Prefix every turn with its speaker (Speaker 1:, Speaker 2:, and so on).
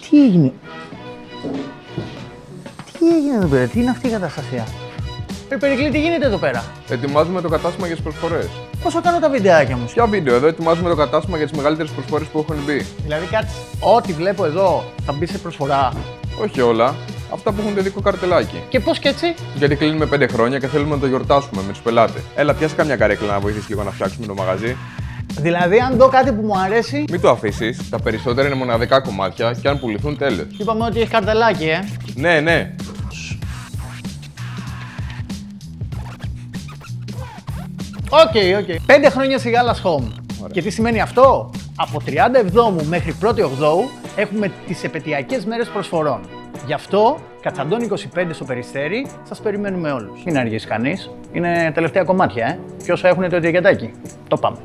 Speaker 1: Τι έγινε. Τι έγινε εδώ πέρα, τι είναι αυτή η καταστασία. Περικλή, τι γίνεται εδώ πέρα.
Speaker 2: Ετοιμάζουμε το κατάστημα για τις προσφορές.
Speaker 1: Πόσο κάνω τα βιντεάκια μου.
Speaker 2: Ποια βίντεο, εδώ ετοιμάζουμε το κατάστημα για τις μεγαλύτερες προσφορές που έχουν μπει.
Speaker 1: Δηλαδή κάτσε, ό,τι βλέπω εδώ θα μπει σε προσφορά.
Speaker 2: Όχι όλα, αυτά που έχουν δικό καρτελάκι.
Speaker 1: Και πώς και έτσι.
Speaker 2: Γιατί κλείνουμε 5 χρόνια και θέλουμε να το γιορτάσουμε με τους πελάτες. Έλα, πιάσε καμιά καρέκλα να βοηθήσει λίγο να φτιάξουμε το μαγαζί.
Speaker 1: Δηλαδή, αν δω κάτι που μου αρέσει.
Speaker 2: Μην το αφήσεις, τα περισσότερα είναι μοναδικά κομμάτια και αν πουληθούν τέλος.
Speaker 1: Είπαμε ότι έχει καρτελάκι,
Speaker 2: Ναι, ναι.
Speaker 1: Οκ. 5 χρόνια στη Γάλας Home.
Speaker 2: Ωραία.
Speaker 1: Και τι σημαίνει αυτό? Από 30 μέχρι 1η Οκτώου έχουμε τις επετειακές μέρες προσφορών. Γι' αυτό, Κατσαντών 25 στο Περιστέρι, σας περιμένουμε όλους. Μην αργήσει κανείς. Είναι τελευταία κομμάτια, Και όσα έχουν το ετικετάκι. Το πάμε.